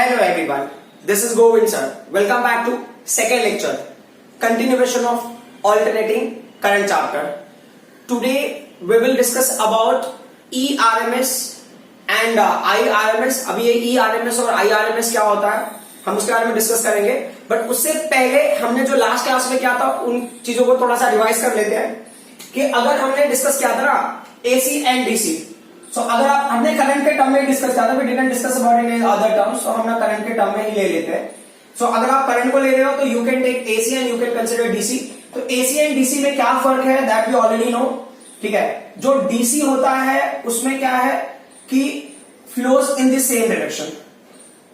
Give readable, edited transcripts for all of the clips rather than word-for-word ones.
Hello everyone, this is Govind sir. Welcome back to second lecture, continuation of alternating current chapter. Today we will discuss about ERMS and IRMS. अभी ये ERMS और IRMS क्या होता है हम उसके बारे में डिस्कस करेंगे, बट उससे पहले हमने जो लास्ट क्लास में किया था उन चीजों को थोड़ा सा रिवाइज कर लेते हैं कि अगर हमने डिस्कस किया था ना AC एंड DC, सो अगर आप हमने करंट के टर्म में डिस्कस किया था, we didn't discuss about in other terms, तो हम ना करंट के टर्म में ही ले लेते हैं. सो अगर आप करंट को ले रहे हो तो you can take AC and you can consider DC. तो AC एंड DC में क्या फर्क है दैट वी ऑलरेडी नो. ठीक है, जो DC होता है उसमें क्या है कि flows in the same direction,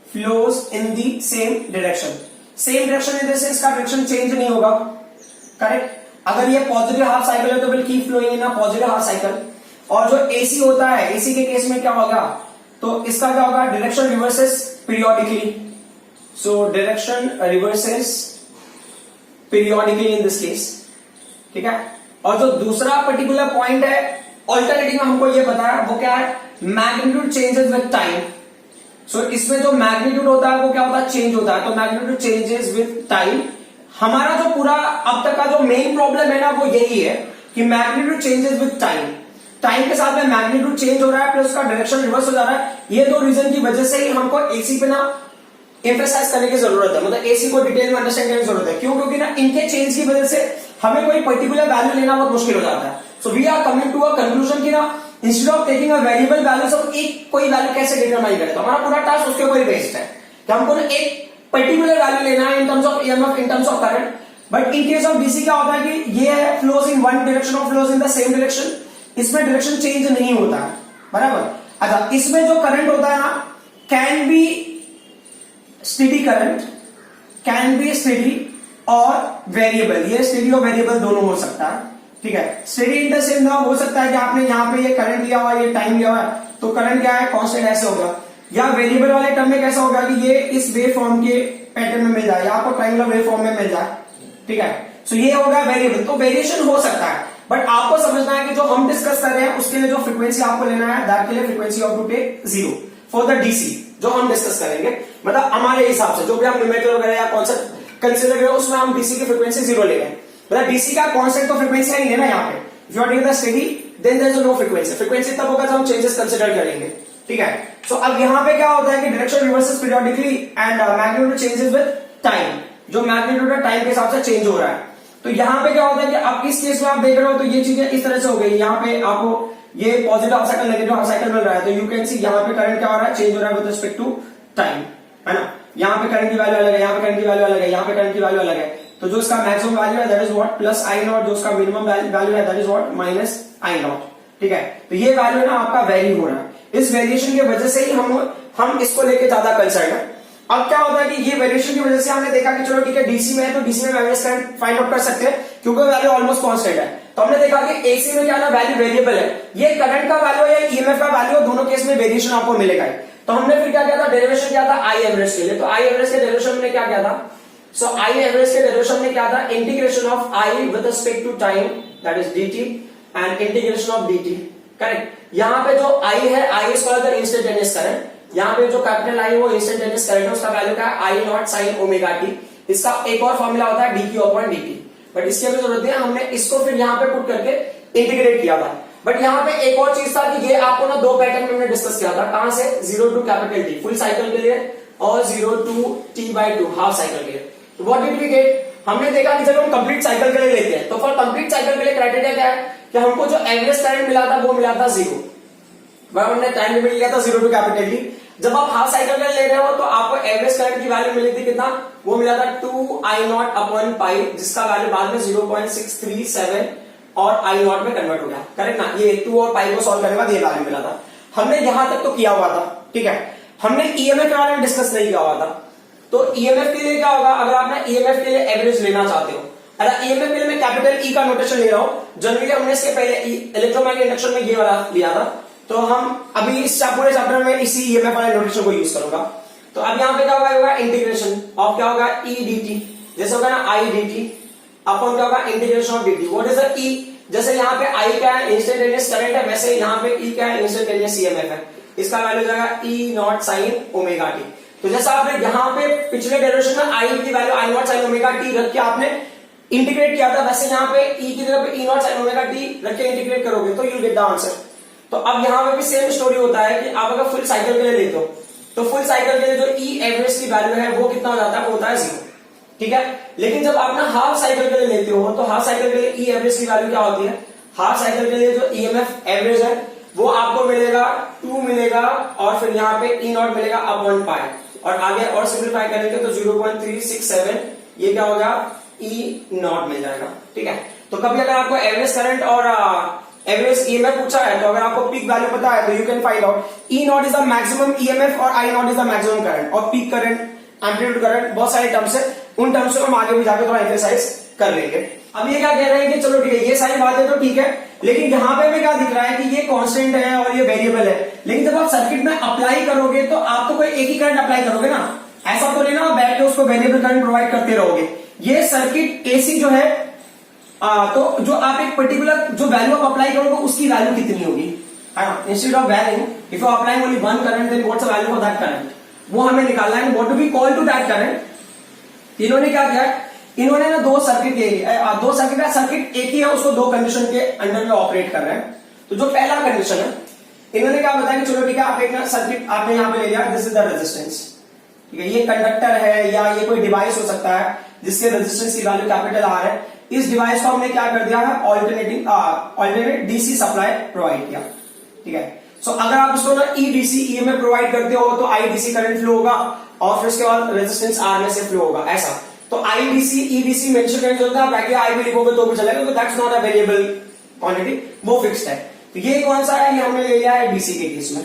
flows in the same direction. Same direction in the sense का डायरेक्शन चेंज नहीं होगा. करेक्ट. अगर ये पॉजिटिव हाफ साइकिल है तो will keep flowing in a positive half cycle. और जो AC होता है, AC के केस में क्या होगा, तो इसका क्या होगा, direction reverses periodically. So direction reverses periodically in this case. ठीक है. और जो दूसरा पर्टिकुलर पॉइंट है ऑल्टरनेटिंग में हमको ये बताया वो क्या है, मैग्नीट्यूड चेंजेस विद टाइम. सो इसमें जो मैग्नीट्यूड होता है वो क्या होता है, चेंज होता है. तो मैग्नीट्यूड चेंजेस विद टाइम. हमारा जो पूरा अब तक का जो मेन प्रॉब्लम है ना वो यही है कि magnitude changes with time. Time के साथ में मैग्नीट्यूड चेंज हो रहा है प्लस उसका डायरेक्शन रिवर्स हो जा रहा है. ये दो रीजन की वजह से ही हमको AC पे ना एम्फेसाइज करने की जरूरत है, मतलब AC को डिटेल में अंडरस्टैंड करने की जरूरत है. क्यों? क्योंकि ना इनके चेंज की वजह से हमें कोई पर्टिकुलर वैल्यू लेना बहुत मुश्किल हो जाता है. So we are coming to a conclusion कि ना instead of taking a variable value सब एक कोई वैल्यू कैसे डिटरमाइन करें, तो हमारा पूरा टास्क उसके ऊपर बेस्ड है कि हमको ना एक पर्टिकुलर वैल्यू लेना है इन terms of EMF, in terms of current. But in case of DC क्या होता है कि ये है फ्लोज इन वन डायरेक्शन और flows in the same direction. इसमें डायरेक्शन चेंज नहीं होता है. बराबर. अच्छा, इसमें जो करंट होता है ना can be steady current, can be steady और वेरिएबल. ये स्टेडी और वेरिएबल दोनों हो सकता है. ठीक है. स्टेडी इन द सेम हो सकता है कि आपने यहाँ पे ये करंट लिया हुआ, ये टाइम लिया हुआ है, तो करंट क्या है, कांस्टेंट ऐसे होगा. या वेरिएबल वाले टर्म में कैसा होगा कि ये इस वेव फॉर्म के पैटर्न में मिल जाए या आपको ट्रायंगुलर वेव फॉर्म में मिल जाए. ठीक है. सो ये होगा वेरिएबल. तो वेरिएशन हो सकता है, बट आपको समझना है कि जो हम डिस्कस कर रहे हैं उसके लिए जो फ्रीक्वेंसी आपको लेना है दैट के लिए frequency of to take 0 for the DC जो हम डिस्कस करेंगे. मतलब हमारे हिसाब से जो भी हम न्यूमेरिकल वगैरह या कॉन्सेप्ट कंसीडर करें उसमें हम DC की फ्रीक्वेंसी 0 लेंगे. मतलब DC का कॉन्सेप्ट तो फ्रीक्वेंसी है नहीं है ना यहाँ पे. If you are taking the steady then there is no frequency. Frequency तब होगा जब हम चेंजेस कंसीडर करेंगे. ठीक है. सो अब यहाँ पे क्या होता है कि direction reverses periodically and magnitude changes with time. जो मैग्नीट्यूड है टाइम के हिसाब से चेंज हो रहा है. तो यहाँ पे क्या होता है कि अब इस केस में आप देख रहे हो तो ये चीजें इस तरह से हो गई. यहाँ पे आपको ये positive half cycle negative half cycle मिल रहा है. तो यू कैन सी यहाँ पे करंट क्या हो रहा है, चेंज हो रहा है विद रिस्पेक्ट टू टाइम, है ना. यहाँ पे करंट की वैल्यू अलग है, यहाँ पे करंट की वैल्यू अलग है, यहाँ पे करंट की वैल्यू अलग है. तो जो इसका मैक्सिमम वैल्यू है that is what plus I0, जो उसका मिनिमम वैल्यू है that is what minus I0. ठीक है. तो ये वैल्यू ना आपका वेरी हो रहा है. इस वेरिएशन की वजह से ही हम इसको लेके ज्यादा कंसर्न है. अब क्या होता है कि ये वेरिएशन की वजह से हमने देखा कि चलो ठीक है DC में है तो DC में मैग्नेटिक करंट फाइंड आउट कर सकते हैं क्योंकि वैल्यू ऑलमोस्ट कांस्टेंट है. तो हमने देखा कि AC में क्या ना वैल्यू वेरिएबल है. ये करंट का वैल्यू या EMF का वैल्यू दोनों केस में वेरिएशन आपको मिलेगा. तो हमने फिर क्या किया था, डेरिवेशन किया था I एवरेज के लिए. तो I एवरेज के डेरिवेशन में क्या किया था, सो I एवरेज के डेरिवेशन में क्या था, integration of I with respect to time that is dt and integration of dt. Correct. यहाँ पे जो I है, I is called the instantaneous current. यहाँ पे जो कैपिटल I वो इंस्टेंटेनियस करंट है, उसका वैल्यू क्या है I0 sin ओमेगा t. इसका एक और फॉर्मूला होता है dq/dt, बट इसकी हमें जरूरत है. हमने इसको फिर यहाँ पे पुट करके इंटीग्रेट किया था. बट यहाँ पे एक और चीज था कि ये आपको ना दो पैटर्न में हमने डिस्कस किया था. कहां से, 0 to capital T full cycle के लिए और 0 to t/2 हाफ साइकिल के लिए. तो व्हाट डिड वी गेट, हमने देखा कि जब हम कंप्लीट साइकिल के लिए लेते हैं तो फॉर कंप्लीट साइकिल के लिए क्राइटेरिया क्या है कि हमको जो एवरेज करंट मिला था वो मिला था 0. हमने टाइम लिमिट लिया था 0 to कैपिटल T. जब आप हाफ साइकिल में ले रहे हो तो आपको एवरेज करंट की वैल्यू मिली थी कितना, वो मिला था 2I0/π, जिसका वैल्यू बाद में 0.637 और I0 में कन्वर्ट हो गया. करेक्ट ना. ये 2 और पाई को सॉल्व करने के बाद ये वैल्यू मिला था. हमने यहां तक तो किया हुआ था. ठीक है. हमने EMF के बारे में डिस्कस नहीं किया हुआ था. तो EMF के लिए क्या होगा, अगर आपने EMF के लिए एवरेज लेना चाहते हो, अगर EMF के लिए मैं कैपिटल E का नोटेशन ले रहा हूं, जनरली हमने इसके पहले इलेक्ट्रोमैग्नेटिक इंडक्शन में ये वाला लिया था. तो हम अभी इस पूरे चैप्टर में इसी EMF वाले नोटेशन को यूज करूंगा. तो अब यहाँ पे क्या होगा, इंटीग्रेशन ऑफ क्या होगा E dt, जैसे होगा ना I dt अपॉन क्या होगा integration of dt. What is the E, जैसे यहाँ पे I क्या है, इंस्टेंटेनियस करंट है, वैसे यहाँ पे E क्या है, इंस्टेंटेनियस EMF है. इसका वैल्यू जाएगा E0 sin ओमेगा t. तो जैसा आपने यहाँ पे पिछले डेरिवेशन में आई की value I naught sine omega T रख के आपने इंटीग्रेट किया था, वैसे यहाँ पे ई की जगह पे ई नॉट साइन ओमेगा टी रख के इंटीग्रेट करोगे तो यू गेट द आंसर। तो अब यहाँ पे भी सेम स्टोरी होता है कि आप अगर फुल साइकिल के लिए लेते हो तो फुल साइकिल के लिए जो ई एवरेज की वैल्यू है वो कितना हो जाता है, वो होता है 0, ठीक है। लेकिन जब आप ना हाफ साइकिल के लिए लेते हो तो हाफ साइकिल के लिए ई एवरेज की वैल्यू क्या होती है, हाफ साइकिल के लिए जो ईएमएफ एवरेज है वो आपको मिलेगा 2 मिलेगा और फिर यहाँ पे ई नॉट मिलेगा अपॉन पाई, और आगे और सिंप्लीफाई करेंगे तो 0.367 ये क्या होगा, ई नॉट मिल जाएगा, ठीक है। तो कभी अगर आपको एवरेज करंट और एवरेज ईएमएफ पूछा है तो अगर आपको पीक वैल्यू पता है तो you can find out E naught is the maximum EMF और I naught is the maximum current, और पीक करंट, एम्पलीट्यूड करंट, बहुत सारे टर्म्स है, उन टर्म्स को हम आगे भी जाकर थोड़ा एक्सरसाइज कर लेंगे। अब ये क्या कह रहे हैं कि चलो ठीक है ये सारी बातें तो ठीक है, लेकिन यहाँ पे भी क्या दिख रहा है कि ये कांस्टेंट है और ये वेरिएबल है, लेकिन जब आप सर्किट में अप्लाई करोगे तो आप तो कोई एक ही करंट अप्लाई करोगे ना, ऐसा तो नहीं ना बैठ के उसको वेरिएबल करंट प्रोवाइड करते रहोगे। ये सर्किट एसी जो है तो जो आप एक पर्टिकुलर जो वैल्यू आप अप्लाई करोगे उसकी वैल्यू कितनी होगी, है ना। Instead of value if you apply only one current then what's the value for that current, वो हमें निकालना है। What do we call to that current. इन्होंने क्या किया, इन्होंने ना दो सर्किट है, सर्किट एक ही है, उसको दो कंडीशन के अंडर में ऑपरेट कर रहे हैं। तो जो पहला कंडीशन है इन्होंने क्या बताया कि चलो ठीक है आप एक ना सर्किट आपने यहाँ पे ले लिया, दिस इज द रेजिस्टेंस, ठीक है, ये कंडक्टर है या ये कोई डिवाइस हो सकता है जिसके रेजिस्टेंस की वैल्यू कैपिटल आर है। इस डिवाइस को हमने क्या कर दिया है, ऑल्टरनेट डीसी सप्लाई प्रोवाइड किया, ठीक है। सो अगर आप इसको ना ईडीसी ईएमएफ प्रोवाइड करते हो तो आईडीसी करंट फ्लो होगा और फिर उसके बाद रेजिस्टेंस आर में से फ्लो होगा, ऐसा। तो आईडीसी ईडीसी मेंशन करने जो होता है बाकी आई भी लिखोगे तो भी चलेगा, तो that's not a variable quantity, वो फिक्स्ड है। तो ये कौन सा है, ये हमने ले लिया है डीसी के केस में,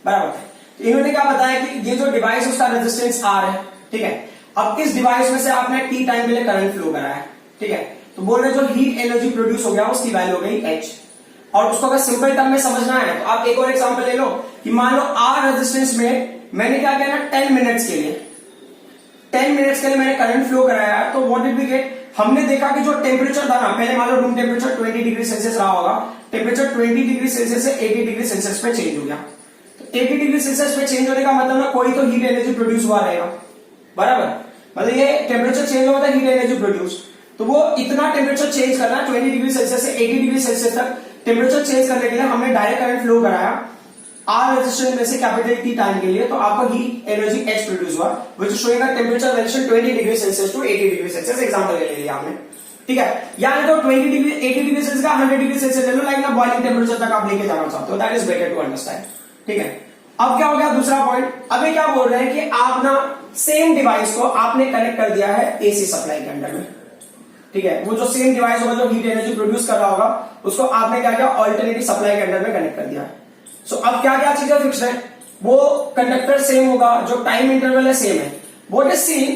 बराबर है। तो इन्होंने क्या बताया कि ये जो डिवाइस उसका रेजिस्टेंस आर है, ठीक है। अब इस डिवाइस में से आपने टी टाइम के लिए करंट फ्लो कराया है, ठीक है। तो बोल रहे जो हीट एनर्जी प्रोड्यूस हो गया उसकी वैल्यू हो गई एच, और उसको अगर सिंपल टर्म में समझना है तो आप एक और एग्जांपल ले लो कि मान लो आर रेजिस्टेंस में मैंने क्या किया ना 10 मिनट्स के लिए मैंने करंट फ्लो कराया, तो व्हाट डिड वी गेट, हमने देखा कि जो टेम्परेचर था ना, पहले मान लो रूम टेम्परेचर 20 डिग्री सेल्सियस रहा होगा, टेम्परेचर 20 डिग्री सेल्सियस से 80 डिग्री सेल्सियस पे चेंज हो गया। तो 80 डिग्री सेल्सियस पे चेंज होने का मतलब ना कोई तो हीट एनर्जी प्रोड्यूस हुआ रहेगा, बराबर, मतलब ये टेम्परेचर चेंज होता है हीट एनर्जी प्रोड्यूस, तो वो इतना टेम्परेचर चेंज करना 20 डिग्री सेल्सियस से 80 डिग्री सेल्सियस तक टेम्परेचर चेंज करने के लिए हमने डायरेक्ट करंट फ्लो कराया आर रेजिस्टेंस में से कैपिटल टी टाइम के लिए, तो आपको हीट एनर्जी एच प्रोड्यूस हुआ which is showing a temperature variation 20 degree Celsius to 80 degree Celsius, example ले लिया हमने, ठीक है। यानी तो 20 डिग्री 80 डिग्री सेल्सियस का 100 डिग्री सेल्सियस ले लो, लाइक ना बॉइलिंग टेम्परेचर तक आप लेके जाना चाहते हो, that is better to understand, ठीक है। अब क्या हो गया दूसरा पॉइंट, अभी क्या बोल रहे हैं कि आप ना सेम डिवाइस को आपने कनेक्ट कर दिया है एसी सप्लाई के अंडर में, ठीक है। वो जो सेम डिवाइस होगा जो हीट एनर्जी प्रोड्यूस कर रहा होगा उसको आपने क्या किया, ऑल्टरनेटिव सप्लाई के अंडर में कनेक्ट कर दिया। सो अब क्या क्या चीजें फिक्स है, वो कंडक्टर सेम होगा, जो टाइम इंटरवल है सेम है। व्हाट इज सीन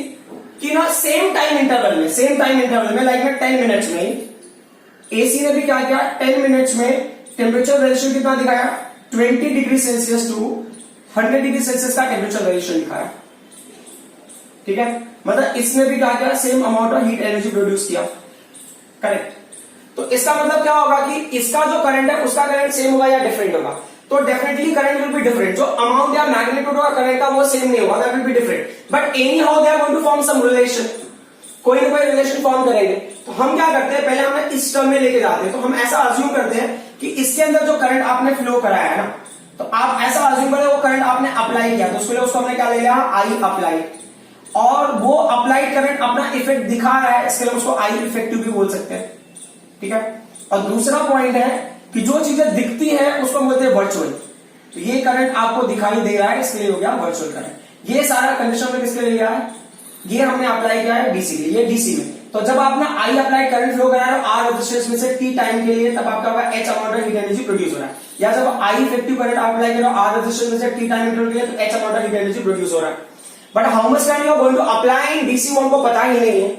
कि ना सेम टाइम इंटरवल में लाइक में 10 मिनट्स में एसी ने भी क्या किया, 10 मिनट्स में टेम्परेचर वेरिएशन कितना दिखाया, 20 degree Celsius to 100 degree Celsius का टेम्परेचर वेरिएशन दिखाया, ठीक है। मतलब इसने भी क्या किया, same amount of heat energy produce किया, करेक्ट। तो इसका मतलब क्या होगा कि इसका जो करंट है उसका करंट सेम होगा या डिफरेंट होगा, तो definitely current will be different, जो अमाउंट या मैग्नीट्यूड होगा करंट का वो सेम नहीं होगा, that will be different, but anyhow they are going to form some relation, कोई ना कोई रिलेशन फॉर्म करेंगे। तो हम क्या करते हैं, पहले हमें इस टर्म में लेके जाते हैं, तो हम ऐसा अज्यूम करते हैं कि इसके अंदर जो करंट आपने फ्लो कराया है ना, तो आप ऐसा अज्यूम करें वो करंट आपने अप्लाई किया, तो उसके लिए उसको हमने क्या ले लिया, आई अप्लाई, और वो अप्लाइड करंट अपना इफेक्ट दिखा रहा है, इसके लिए उसको आई इफेक्टिव भी बोल सकते हैं, ठीक है। और दूसरा पॉइंट है कि जो चीजें दिखती है उसको बोलते हैं वर्चुअल, तो ये करंट आपको दिखाई दे रहा है, इसके लिए हो गया वर्चुअल करंट। ये सारा कंडीशन में किसके लिए लिया है, ये हमने अप्लाई किया है डीसी के लिए, ये डीसी में। तो जब आपने आई अप्लाई करंट फ्लो करा है आर रेजिस्टेंस में से टी टाइम के लिए, तब आपका होगा H amount of heat energy produce हो रहा है, या जब आई इफेक्टिव करंट अप्लाई करो आर रेजिस्टेंस में से टी टाइम इंटरवल के लिए, तो H amount of heat energy produce हो रहा है। But how much current you are going to apply in DC वो हमको पता ही नहीं है,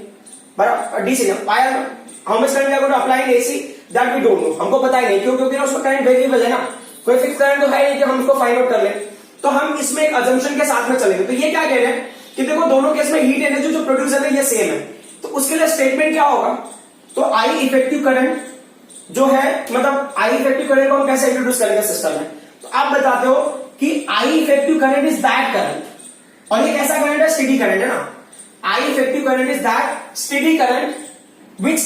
बराबर, DC how much current you are going to apply in AC that we don't know, हमको पता ही नहीं, क्योंकि ना उसमें करंट वेरिएबल है ना, कोई फिक्स करंट तो है नहीं कि हम उसको फाइंड आउट कर ले। तो हम इसमें एक अजम्पशन के साथ में चलेंगे। तो ये क्या कह रहे हैं कि देखो दोनों केस में हीट एनर्जी जो प्रोड्यूस है ये सेम है, तो उसके लिए स्टेटमेंट क्या होगा, तो आई इफेक्टिव करंट जो है, मतलब आई इफेक्टिव करंट को हम कैसे इंट्रोड्यूस करेंगे सिस्टम में, तो आप बताते हो कि I effective current is that current, और ये कैसा करंट है? स्टेडी करंट है ना. I effective current is that steady current which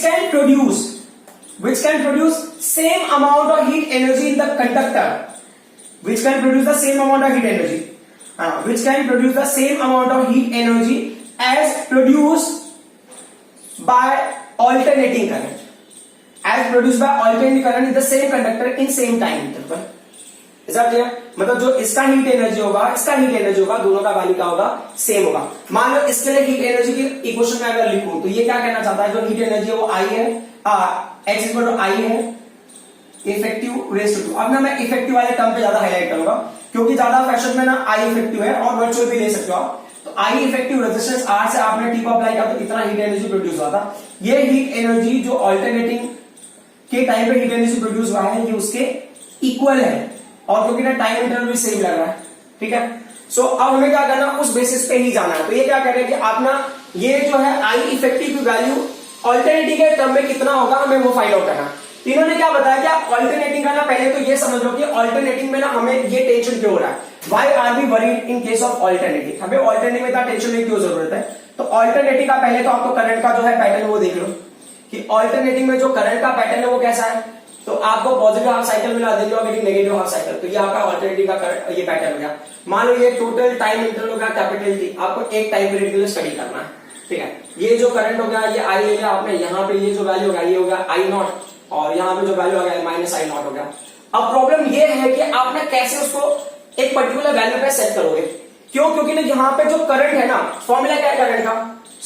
can produce same amount of heat energy in the conductor, which can produce the same amount of heat energy, which can produce the same amount of heat energy as produced by alternating current, in the same conductor in same time interval. Is that clear? मतलब जो इसका heat energy होगा, इसका heat energy होगा, दोनों का value क्या होगा? सेम होगा. मान लो इसके लिए हीट एनर्जी की इक्वेशन में अगर लिखूं तो ये क्या कहना चाहता है? जो हीट एनर्जी है वो आई है, H इक्वल टू आई है इफेक्टिव रेस टू. अब ना मैं इफेक्टिव वाले टर्म पे ज्यादा हाईलाइट करूंगा क्योंकि ज्यादा फैशन में ना आई इफेक्टिव है और वर्चुअल भी ले सकते हो आप. तो आई इफेक्टिव रेजिस्टेंस आर से आपने टी को अप्लाई किया तो इतना हीट एनर्जी प्रोड्यूस हुआ था. ये हीट एनर्जी जो ऑल्टरनेटिंग के टाइम पे हीट एनर्जी प्रोड्यूस हुआ है ये उसके इक्वल है और क्योंकि ना टाइम इंटरवल भी सेम लग रहा है. ठीक है. सो अब हमें क्या करना, उस बेसिस पे ही जाना है. तो ये क्या कह रहे हैं कि आप ना ये जो है आई इफेक्टिव की वैल्यू ऑल्टरनेटिंग के टर्म में कितना होगा हमें वो फाइंड आउट करना. इन्होंने क्या बताया कि आप ऑल्टरनेटिंग का ना पहले तो ये समझ लो कि ऑल्टरनेटिंग में ना हमें ये टेंशन क्यों हो रहा है. Why are we worried in case of alternating? हमें ऑल्टरनेटिंग में इतना टेंशन लेने की क्यों जरूरत है? तो ऑल्टरनेटिंग का पहले तो आपको करंट का जो है पैटर्न वो देख लो कि ऑल्टरनेटिंग में जो करंट का पैटर्न है वो कैसा है. तो आपको पॉजिटिव हाफ साइकिल मिला देंगे और नेगेटिव हाफ साइकिल. तो ये आपका ऑल्टरनेटिव का ये पैटर्न हो गया. मान लो ये टोटल टाइम इंटरवल होगा कैपिटल टी. आपको एक टाइम पीरियड के लिए स्टडी करना है. ठीक है. ये जो करंट हो गया ये आई ले लिया आपने, यहाँ पे ये जो वैल्यू होगा ये हो गया आई नॉट और यहाँ पे जो वैल्यू आ गया माइनस आई नॉट हो गया. अब प्रॉब्लम ये है कि आप ना कैसे उसको एक पर्टिकुलर वैल्यू पे सेट करोगे. क्यों? क्योंकि ना यहाँ पे जो करंट है ना, फॉर्मूला क्या है करंट का?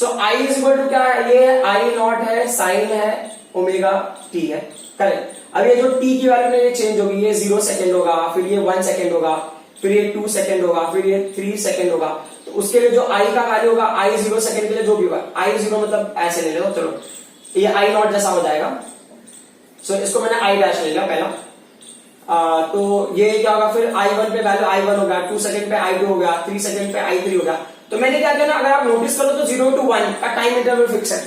सो आई इज इक्वल टू क्या है? ये आई नॉट है, साइन है, ओमेगा टी है. करेक्ट. अब ये जो टी की वैल्यू ये चेंज होगी, ये 0 सेकेंड होगा, फिर ये 1 सेकेंड होगा, फिर ये 2 सेकेंड होगा, फिर ये 3 सेकेंड होगा. तो उसके लिए जो आई का वैल्यू होगा, आई 0 सेकेंड के लिए जो भी होगा, आई 0 मतलब ऐसे ले लो. चलो ये आई नॉट जैसा हो जाएगा. सो इसको मैंने आई डैश ले लिया पहला. तो ये क्या होगा? फिर i1 पे वैल्यू i1 हो गया, 2 सेकंड पे i2 हो गया, 3 सेकंड पे i3 हो गया. तो मैंने क्या किया ना, अगर आप नोटिस करो तो 0 to 1 का टाइम इंटरवल फिक्स है.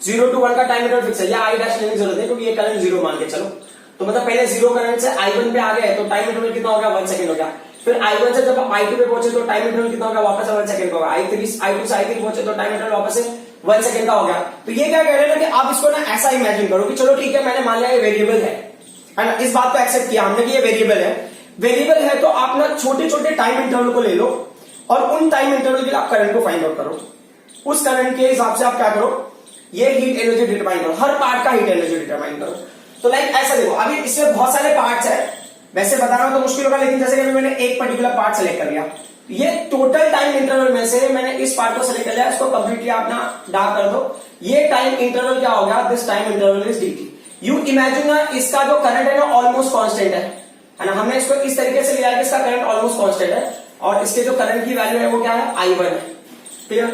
0 to 1 का टाइम इंटरवल फिक्स है. या आई डैश लेने की जरूरत है क्योंकि ये करंट 0 मान के चलो. तो मतलब पहले 0 करंट से i1 पे आ गए तो टाइम इंटरवल कितना हो गया? 1 सेकंड हो गया. फिर i1 से जब i2 पे पहुंचे तो टाइम इंटरवल कितना हो गया? वापस 1 सेकंड का होगा. i2 से i3 पहुंचे तो टाइम इंटरवल वापस से 1 सेकंड का हो गया. तो ये क्या कह रहे हैं ना कि आप इसको ना ऐसा इमेजिन करो कि चलो ठीक है मैंने मान लिया ये वेरिएबल है ना, इस बात को एक्सेप्ट किया हमने कि ये वेरिएबल है. वेरिएबल है तो आप ना छोटे छोटे टाइम इंटरवल को ले लो और उन टाइम इंटरवल के लिए आप करंट को फाइंड आउट करो. उस करंट के हिसाब से आप क्या करो, ये हीट एनर्जी डिटरमाइन करो, हर पार्ट का हीट एनर्जी डिटरमाइन करो. तो लाइक ऐसा देखो, अभी इसमें बहुत सारे पार्ट्स है, वैसे बता रहा हूं तो मुश्किल होगा, लेकिन जैसे कि मैंने एक पर्टिकुलर पार्ट सेलेक्ट कर लिया. ये टोटल टाइम इंटरवल में से मैंने इस पार्ट को सेलेक्ट कर लिया, इसको कंप्लीटली आप ना डार्क कर दो. ये टाइम इंटरवल क्या हो गया? This time interval is dt. You imagine ना इसका जो करंट है ना ऑलमोस्ट कांस्टेंट है ना. हमने इसको इस तरीके से लिया है कि इसका करंट ऑलमोस्ट कांस्टेंट है और इसके जो करंट की वैल्यू है वो क्या है? i1 है. क्लियर.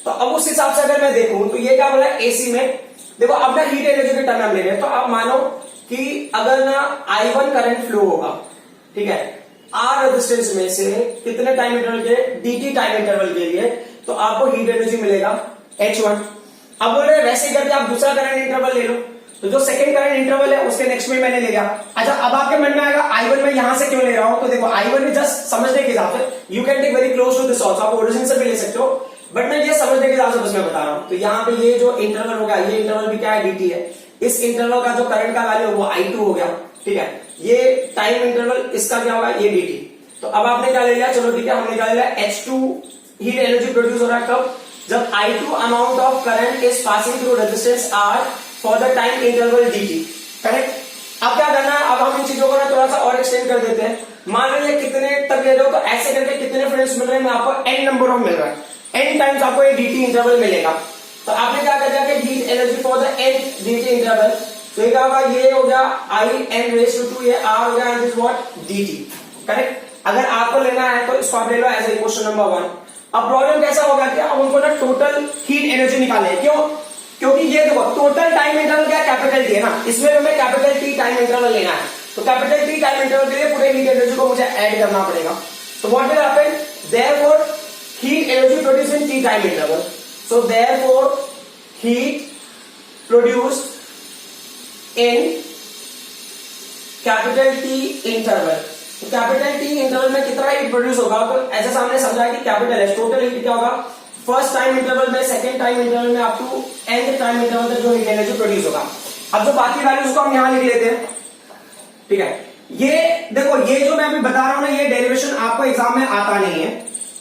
तो अब उस हिसाब से अगर मैं देखूं तो ये क्या बोला एसी में. देखो अब ना हीट एनर्जी के टर्म हम ले रहे हैं, तो आप मानो कि अगर ना i1 करंट फ्लो होगा, ठीक है, आर रेजिस्टेंस में से कितने टाइम इंटरवल के? dt टाइम इंटरवल के लिए, तो आपको हीट एनर्जी मिलेगा h1. अब बोल रहे वैसे ही करके आप दूसरा करंट इंटरवल ले लो. तो जो सेकंड करंट इंटरवल है उसके नेक्स्ट में मैंने ले लिया. अच्छा अब आपके मन में आएगा i1 में यहां से क्यों ले रहा हूं? तो देखो i1 में जस्ट समझने के हिसाब से you can take very close to this also, आप ओरिजिन से भी ले सकते हो, बट मैं ये समझने के हिसाब से बस मैं बता रहा हूं. तो यहाँ पे ये जो इंटरवल होगा, ये इंटरवल भी क्या है? dt है. इस इंटरवल का जो करंट का वैल्यू है वो i2 हो गया. ठीक है. ये टाइम इंटरवल इसका क्या होगा? ये dt. तो अब आपने क्या ले लिया? चलो ठीक है, हमने क्या ले लिया? h2 हीट एनर्जी प्रोड्यूस हो रहा है कब? जब i2 amount of current is passing through resistance r for the time interval dt. Correct. अब क्या करना है? अब हम इन चीजों को ना थोड़ा सा और एक्सटेंड कर देते हैं. मान लीजिए कितने तक ले लो, तो ऐसे करके कितने फ्रेंड्स मिल रहे हैं? आपको n नंबर ऑफ मिल रहा है, n टाइम्स आपको ये dt इंटरवल मिलेगा. तो आपने क्या कर दिया कि heat energy for the n dt interval. तो ये क्या होगा? ये हो गया i n रेज टू 2, ये r हो गया and this what? dt. Correct. अगर आपको लेना है तो इसको आप ले लो एज ए क्वेश्चन नंबर 1. अब प्रॉब्लम कैसा होगा कि अब उनको ना टोटल हीट एनर्जी निकालनी है. क्यों? क्योंकि ये देखो टोटल टाइम इंटरवल क्या? कैपिटल टी है ना, इसमें हमें कैपिटल टी टाइम इंटरवल लेना है. तो कैपिटल टी टाइम इंटरवल के लिए पूरे हीट एनर्जी को मुझे ऐड करना पड़ेगा. तो what will happen? Therefore heat energy produced in T time interval. So therefore heat produced in capital T interval तो कैपिटल टी इंटरवल में कितना हीट प्रोड्यूस होगा, तो ऐसा सामने समझा कि कैपिटल एच टोटल हीट क्या होगा फर्स्ट टाइम इंटरवल में, सेकंड टाइम इंटरवल में, up to end time interval तक जो हीट एनर्जी प्रोड्यूस होगा। अब जो बाकी वैल्यूज को हम यहां लिख लेते हैं, ठीक है। ये देखो, ये जो मैं अभी बता रहा हूं ना, ये डेरिवेशन आपको एग्जाम में आता नहीं है,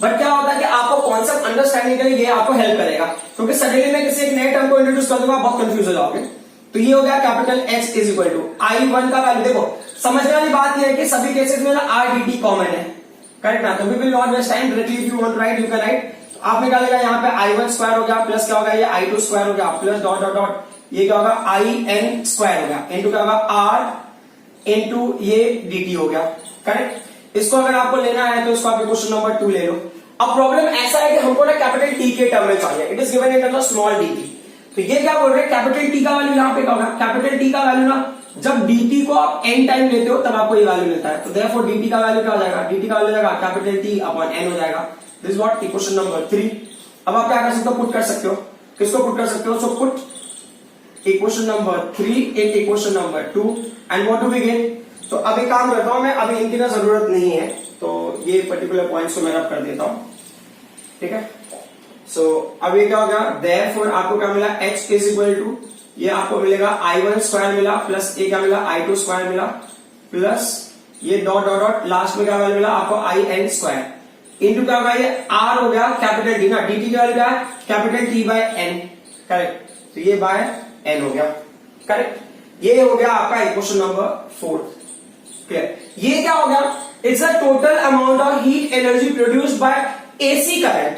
बट क्या होता है कि आपको कॉन्सेप्ट अंडरस्टैंडिंग के लिए ये आपको हेल्प करेगा, क्योंकि सडनली मैं किसी एक नए टर्म को इंट्रोड्यूस कर दूंगा, आप बहुत कंफ्यूज हो जाओगे। तो ये हो गया capital H is equal to I1 का वैल्यू। देखो समझने वाली बात यह है कि सभी केसेस में ना RDT कॉमन है, करेक्ट ना, तो we will not waste time, directly if you want write you can write. आप निकालेगा यहाँ पे I1 स्क्वायर हो गया, प्लस क्या होगा ये I2 स्क्वायर हो गया, प्लस डॉट डॉट डॉट ये क्या होगा IN स्क्वायर हो गया, इनटू क्या होगा R इनटू ये dt हो गया, करेक्ट। इसको अगर आपको लेना है तो इसको आप क्वेश्चन नंबर 2 ले लो। अब प्रॉब्लम ऐसा है कि हमको ना कैपिटल T के टर्म में चाहिए, it is given in terms of small dt। तो ये क्या बोल रहे हैं, कैपिटल T का वैल्यू यहाँ पे क्या होगा, कैपिटल T का वैल्यू ना जब dt को आप n टाइम लेते हो तब आपको ये वैल्यू मिलता है, तो देयरफॉर dt का वैल्यू क्या हो जाएगा, dt का वैल्यू जाएगा कैपिटल T अपॉन n हो जाएगा। This is what equation number 3। अब आप क्या कर सकते हो, पुट कर सकते हो, किसको पुट कर सकते हो, so put equation number 3 in equation number 2 and what do we get. तो अभी काम करता हूं मैं, अभी इनकी ना जरूरत नहीं है, तो ये पर्टिकुलर पॉइंट्स को मैं रब कर देता हूं, ठीक है। सो अभी क्या हो गया, देयरफॉर आपको क्या मिला, H इज इक्वल टू ये आपको मिलेगा I1 स्क्वायर मिला, प्लस ये क्या मिला I2 स्क्वायर मिला, प्लस ये डॉट डॉट डॉट लास्ट में क्या वैल्यू मिला आपको IN स्क्वायर, इनटू क्या होगा ये R हो गया कैपिटल डी ना, dt का वैल्यू क्या है कैपिटल T बाय n, करेक्ट। तो ये बाय n हो गया, करेक्ट। ये हो गया आपका इक्वेशन नंबर 4, क्लियर। ये क्या हो गया, it's a total amount of heat energy produced by AC current,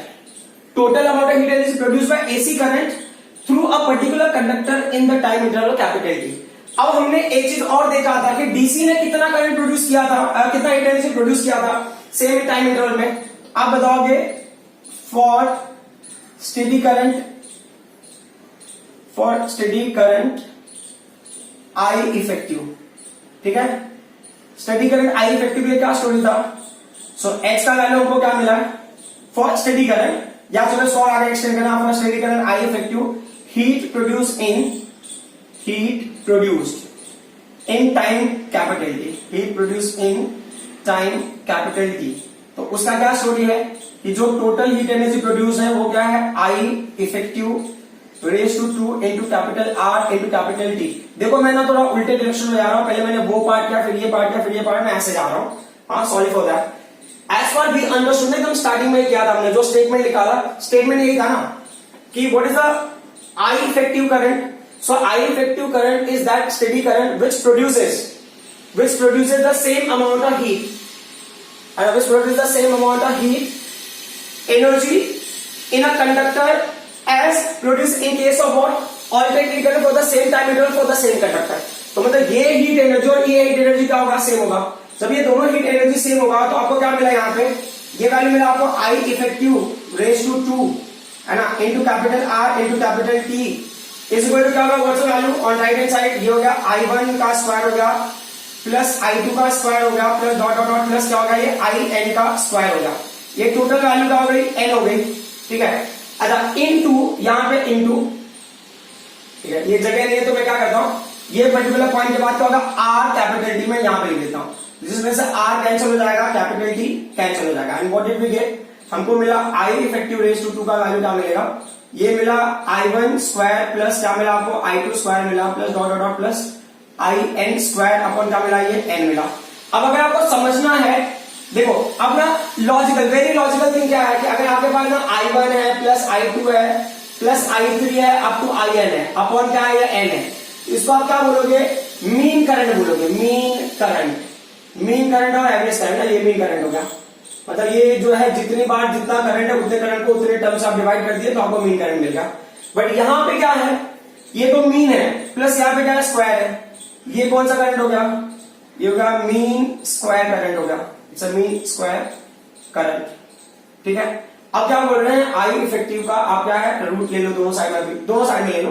total amount of heat energy produced by AC current through a particular conductor in the time interval capital T। अब हमने एक चीज और देखा था कि डीसी ने कितना करंट प्रोड्यूस किया था, कितना हीट एनर्जी प्रोड्यूस किया था सेम टाइम इंटरवल में। आप बताओगे for steady current I effective, ठीक है। स्टेडी करंट आई इफेक्टिव ये क्या स्टोरी था, सो एच का वैल्यू हमको क्या मिला फॉर स्टेडी करंट, या चलो सौ आगे एक्सटेंड करना, for steady current I effective heat produced in time capital T, heat produced in time capital T। तो उसका क्या स्टोरी है कि जो टोटल हीट एनर्जी प्रोड्यूस है वो क्या है I effective raise to 2 into capital R into capital T। देखो मैं ना थोड़ा उल्टे डायरेक्शन में जा रहा हूं, पहले मैंने वो पार्ट किया, फिर ये पार्ट किया, फिर ये पार्ट, मैं ऐसे जा रहा हूं, हाँ sorry for that. As far we understood, एकदम स्टार्टिंग में किया था हमने, जो स्टेटमेंट निकाला, स्टेटमेंट यही था ना कि what is the I effective current, so I effective current is that steady current which produces the same amount of heat, which produces the same amount of heat energy in a conductor as produced in case of what alternating current for the same time interval for the same conductor। तो मतलब ये heat energy और ये heat energy क्या होगा, same होगा। जब ये दोनों हीट एनर्जी सेम होगा तो आपको क्या मिला, यहाँ पे ये वैल्यू मिला आपको I effective रेज टू 2 है ना, into capital R into capital T is equal to क्या होगा, what's the value on right hand side, ये हो गया I1 का स्क्वायर हो गया, प्लस I2 का स्क्वायर हो गया, plus dot dot dot plus क्या होगा ये IN का स्क्वायर हो गया, ये टोटल वैल्यू क्या हो गई n हो गई, ठीक है। अच्छा इनटू यहाँ पे इनटू, ठीक है, ये जगह नहीं है तो मैं क्या करता हूँ, ये पर्टिकुलर पॉइंट के बाद क्या होगा R कैपिटल T मैं यहाँ पे लिख देता हूँ, जिसमें से R कैंसिल हो जाएगा, कैपिटल T कैंसिल हो जाएगा, and what did we get, हमको मिला I इफेक्टिव रेज टू 2 का वैल्यू क्या मिलेगा, ये मिला I1 स्क्वायर प्लस क्या मिला आपको I2 स्क्वायर मिला, plus dot dot dot plus IN square upon क्या मिला, ये n मिला। अब अगर आपको समझना है, देखो अब ना लॉजिकल, वेरी लॉजिकल थिंग क्या है कि अगर आपके पास ना I1 है प्लस I2 है प्लस I3 है अप टू IN है, अपॉन क्या है, ये n है, इसको आप क्या बोलोगे, मीन करंट बोलोगे, मीन करंट और एवरेज करंट, ये मीन करंट हो गया। मतलब ये जो है जितनी बार जितना करंट है उतने करंट को उतने टर्म से आप डिवाइड कर दिए तो आपको मीन करंट मिल गया। बट यहाँ पे क्या है, ये तो मीन है प्लस यहाँ पे क्या है, स्क्वायर है, ये कौन सा करंट हो गया, ये हो गया मीन स्क्वायर करंट हो गया, it's a mean square current, ठीक है। अब क्या बोल रहे हैं, आई इफेक्टिव का आप क्या है, रूट ले लो दोनों साइड में, भी दोनों साइड में ले लो,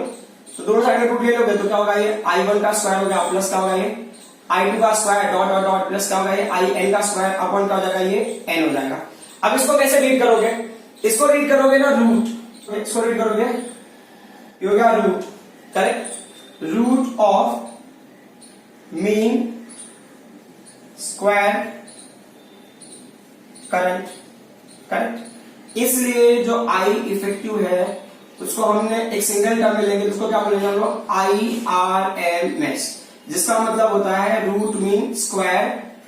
तो दोनों साइड में रूट ले लोगे तो क्या होगा, ये I1 का स्क्वायर हो गया प्लस क्या होगा, ये I2 का square dot dot dot plus क्या होगा, ये IN का स्क्वायर अपॉन क्या हो जाएगा, ये n हो जाएगा। अब इसको कैसे रीड करोगे, इसको रीड करोगे ना रूट, इसको रीड करोगे, ये हो गया root, correct, root of mean square current, correct. इसलिए जो आई इफेक्टिव है उसको हमने एक सिंगल टर्म में लेंगे, उसको क्या बोलेंगे हम लोग, IRMS, जिसका मतलब होता है root mean square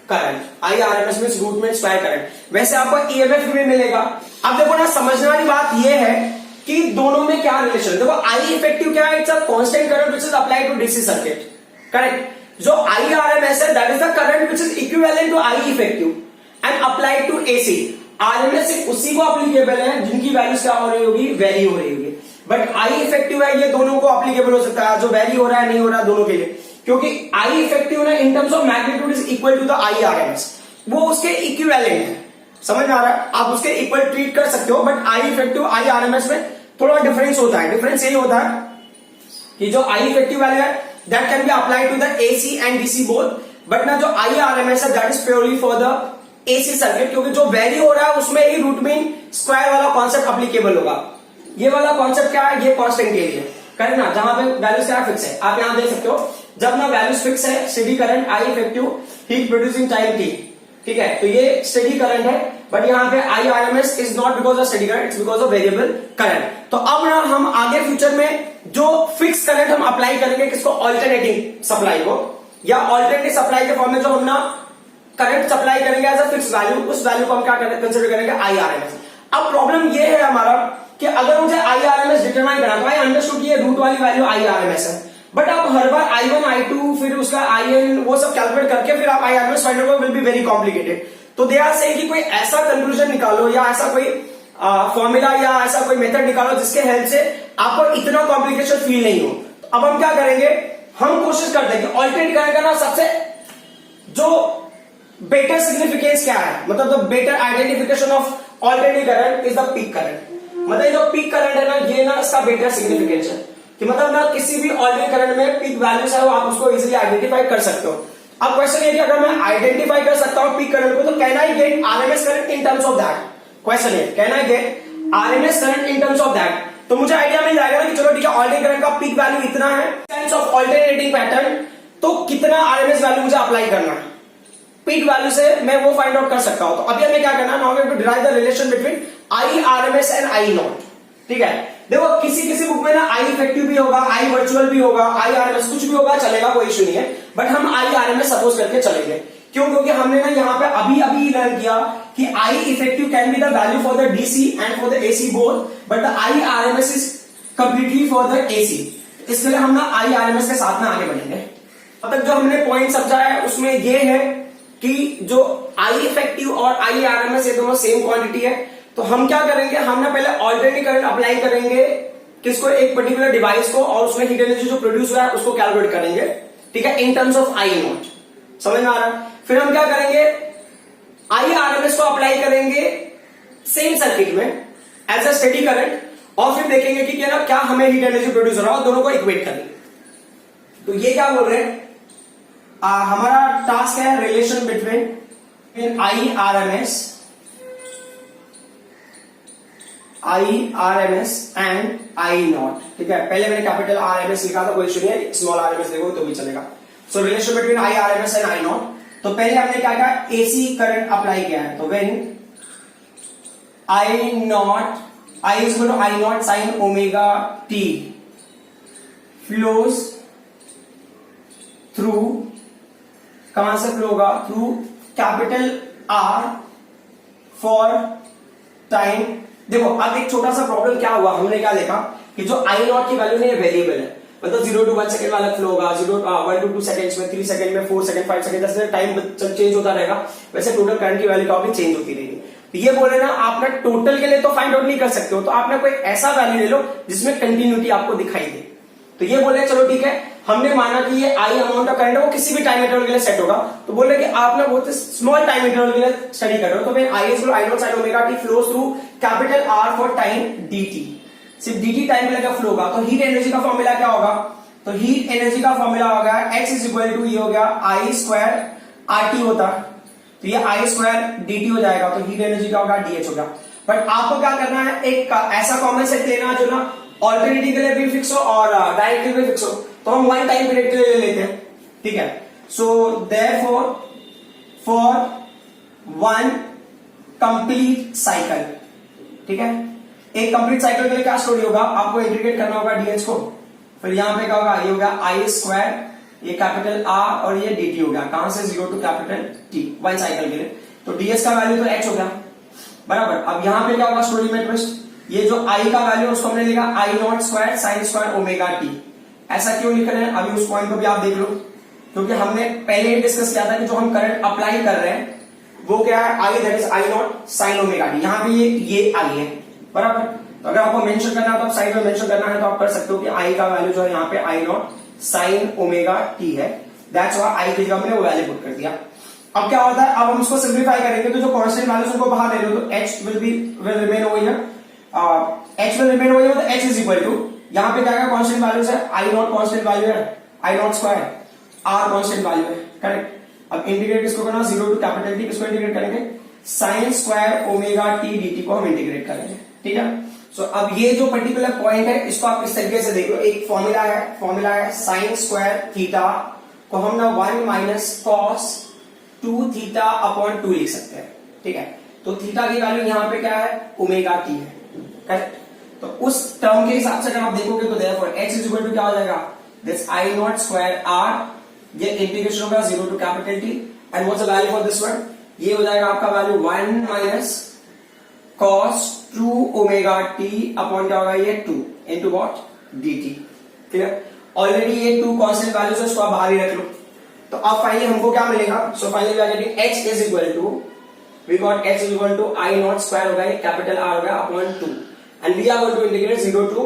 current. IRMS mean root mean square current. वैसे आपको EMF भी मिलेगा। अब देखो ना, समझने वाली बात यह है कि दोनों में क्या रिलेशन। देखो आई इफेक्टिव क्या है, it's a constant current which is applied to DC circuit, correct. जो IRMS है that is the current which is equivalent to I effective and applied to AC। RMS सिर्फ उसी को अप्लीकेबल है जिनकी वैल्यूज क्या हो रही होगी, वेरी हो रही होगी। बट आई इफेक्टिव है, ये दोनों को अप्लीकेबल हो सकता है, जो वेरी हो रहा है नहीं हो रहा है दोनों के लिए, क्योंकि आई इफेक्टिव ना in terms of magnitude is equal to the IRMS, वो उसके इक्विवेलेंट है। समझ में आ रहा है, आप उसके इक्वल ट्रीट कर सकते हो। बट आई इफेक्टिव IRMS में थोड़ा डिफरेंस होता है। डिफरेंस यही होता है कि जो आई इफेक्टिव वैल्यू है that can be applied to the AC and DC both, but ना जो IRMS है that is purely for the AC circuit, क्योंकि जो वैरी हो रहा है उसमें ही रूट मीन स्क्वायर वाला कॉन्सेप्ट अप्लीकेबल होगा। ये वाला कॉन्सेप्ट क्या है, ये कांस्टेंट के लिए, करेक्ट ना, जहां पे वैल्यूज क्या फिक्स है। आप यहां देख सकते हो, जब ना वैल्यूज फिक्स है, steady current I effective heat producing time T, ठीक है, तो ये स्टेडी करंट है। बट यहाँ पे IRMS is not because of steady current, it's because of variable current. तो अब ना हम आगे फ्यूचर में जो फिक्स करंट हम अप्लाई करेंगे किसको, ऑल्टरनेटिंग सप्लाई को, या ऑल्टरनेटिव सप्लाई के फॉर्म में जो हम ना करंट सप्लाई करेंगे एज अ फिक्स वैल्यू, उस वैल्यू को हम क्या कंसिडर करेंगे, IRMS। अब प्रॉब्लम ये है हमारा कि अगर मुझे IRMS डिटरमाइन करना, तो आई अंडरस्टूड ये रूट वाली वैल्यू IRMS है, बट आप हर बार I1 I2 फिर उसका IN वो सब कैलकुलेट करके फिर आप IRMS find out will be very complicated. तो दे आर से कि कोई ऐसा कंक्लूजन निकालो या ऐसा कोई फॉर्मूला या ऐसा कोई मेथड निकालो जिसके हेल्प से आपको इतना कॉम्प्लिकेशन फील नहीं हो। तो अब हम क्या करेंगे, हम कोशिश करते हैं कि ऑल्टरनेट करने का ना सबसे जो बेटर सिग्निफिकेंस क्या है, मतलब the better identification of alternative current is the peak current. मतलब जो पीक करंट है ना, ये ना इसका बेटर सिग्निफिकेंस है कि मतलब ना किसी भी ऑल्टरनेटिव करंट में पीक वैल्यूज है वो आप उसको इजीली आइडेंटिफाई कर सकते हो। अब क्वेश्चन ये कि अगर मैं आइडेंटिफाई कर सकता हूं पीक करंट को, तो can I get RMS current in terms of that. Question है can I get RMS current in terms of that. तो मुझे आइडिया मिल जाएगा ना कि चलो ठीक है, ऑल्टरनेटिव करंट का पीक वैल्यू इतना है, सेंस ऑफ ऑल्टरनेटिंग पैटर्न, तो कितना RMS वैल्यू मुझे अप्लाई करना है, पीक वैल्यू से मैं वो फाइंड आउट कर सकता हूं। तो अभी हमें क्या करना है, now we have to derive the relation between IRMS and I0। ठीक है, देखो किसी बुक में ना आई इफेक्टिव भी होगा, आई वर्चुअल भी होगा, IRMS कुछ भी होगा, चलेगा, कोई इश्यू नहीं है। बट हम IRMS सपोज करके चलेंगे, क्यों, क्योंकि हमने ना यहाँ पे अभी लर्न किया कि I effective can be the value for the DC and for the AC both, but the IRMS is completely for the AC। इसलिए हम ना IRMS के साथ में आगे बढ़ेंगे। अब तक जो हमने पॉइंट समझा है उसमें ये है कि जो आई इफेक्टिव और IRMS ये दोनों सेम क्वांटिटी है। तो हम क्या करेंगे, हम ना पहले ऑल्टरनेटिव करंट अप्लाई करेंगे किसको, एक पर्टिकुलर डिवाइस को, और उसमें हीट एनर्जी जो प्रोड्यूस हुआ है उसको कैलकुलेट करेंगे, ठीक है, इन टर्म्स ऑफ I0। समझ में आ रहा है। फिर हम क्या करेंगे, IRMS को अप्लाई करेंगे सेम सर्किट में एज अ स्टेडी करंट, और फिर देखेंगे कि क्या हमें हीट एनर्जी प्रोड्यूस हो रहा है, दोनों को इक्वेट करेंगे। तो ये क्या बोल रहे हैं, हमारा टास्क है relation between IRMS and I0। ठीक है, पहले मैंने कैपिटल RMS लिखा था, कोई इश्यू नहीं है, स्मॉल RMS देखो तो भी चलेगा। सो relation between IRMS and I0। तो पहले हमने क्या कहा, AC करंट अप्लाई किया है। तो when I is equal to I0 sin omega t flows through, कहां से फ्लो होगा, through capital R for time. देखो अब एक छोटा सा प्रॉब्लम क्या हुआ, हमने क्या देखा कि जो I0 की वैल्यू है वेरिएबल है, मतलब 0 to 1 सेकंड वाला फ्लो होगा, 1 to 2 सेकंड्स में, 3 सेकंड में, 4 सेकंड, 5 सेकंड, जैसे टाइम चेंज होता रहेगा वैसे टोटल करंट की वैल्यू का भी चेंज होती रहेगी। तो ये बोले ना, आपने टोटल के लिए तो फाइंड आउट नहीं कर सकते हो, तो आपने कोई ऐसा वैल्यू ले लो जिसमें कंटिन्यूटी आपको दिखाई दे। तो ये बोले चलो ठीक है, हमने माना कि ये आई अमाउंट ऑफ करंट है वो किसी भी टाइम इंटरवल के लिए सेट होगा। तो बोले कि आपने बहुत स्मॉल टाइम इंटरवल के लिए स्टडी कर रहे हो, तो मैं I0 sin omega t flows through capital R for time dt, सिर्फ dt टाइम में लगा फ्लो होगा। तो हीट एनर्जी का फॉर्मूला क्या होगा, तो हीट एनर्जी का फॉर्मूला होगा X इज इक्वल टू, ये हो गया I स्क्वायर RT होता, तो ये I स्क्वायर dt हो जाएगा, तो हीट एनर्जी का होगा dH होगा। बट आपको क्या करना है, एक ऐसा कॉमन सेट लेना जो ना ऑल्टरनेटिव के लिए भी फिक्स हो और डायरेक्ट के लिए भी फिक्स हो। तो हम 1 टाइम पीरियड के लिए ले लेते हैं, ठीक है। So therefore for 1 complete cycle, ठीक है। एक कंप्लीट साइकिल के लिए क्या स्टोरी होगा, आपको इंटीग्रेट करना होगा डीएच को, फिर यहां पे क्या होगा, ये होगा आई स्क्वायर, ये कैपिटल आर और ये dt हो गया, कहां से 0 to capital T, one cycle के लिए। तो ds का वैल्यू तो h हो गया बराबर। अब यहां पे क्या होगा स्टोरी में ट्विस्ट, ये जो i का वैल्यू उसको हमने लिखा I not square sine square omega t। ऐसा क्यों लिख रहे हैं, अभी उस पॉइंट को भी आप देख लो, क्योंकि हमने पहले ही डिस्कस किया था कि जो हम करंट अप्लाई कर रहे हैं वो क्या है, I that is I naught sine omega t, यहां पे ये आई है बराबर। तो अगर आपको मेंशन करना है तो आप साइड में मेंशन करना है तो आप कर सकते हो कि आई का वैल्यू जो है यहाँ पे आई नॉट साइन ओमेगा टी है, दैट्स व्हाई आई की जगह हमने वो वैल्यू पुट कर दिया। अब क्या होता है, अब हम इसको सिंप्लीफाई करेंगे तो जो कांस्टेंट वैल्यूज उनको बाहर ले लो तो h will remain over here, h will remain over here, तो h इज इक्वल टू, यहां पे क्या कांस्टेंट वैल्यूज है, आई नॉट कांस्टेंट वैल्यू है, I not square, r constant value है, करेक्ट। अब इंटीग्रेट किसको करना, 0 टू कैपिटल T किसको इंटीग्रेट करेंगे, sine square omega t dt को हम इंटीग्रेट करेंगे, ठीक है। सो अब ये जो पर्टिकुलर पॉइंट है इसको आप इस तरीके से देखो, एक फॉर्मूला है साइन स्क्वायर थीटा को हम ना 1 माइनस कॉस 2 थीटा अपॉन 2 लिख सकते हैं, ठीक है। तो थीटा की वैल्यू यहां पे क्या है, ओमेगा टी है, करेक्ट। तो उस टर्म के हिसाब से अगर आप देखोगे तो therefore h is equal to क्या हो जाएगा, this I not square r, ये इंटीग्रेशन होगा 0 to capital T, and what's the value for this one, ये हो जाएगा आपका value 1 minus cos 2 omega t upon क्या होगा, ये 2 into what, dt, clear. Already ये 2 कांस्टेंट वैल्यूज है, उसको आप बाहर ही रख लो। तो अब फाइनली हमको क्या मिलेगा, so finally we are getting h is equal to, we got h is equal to I not square होगा, ये कैपिटल R होगा upon 2, and we are going to integrate 0 to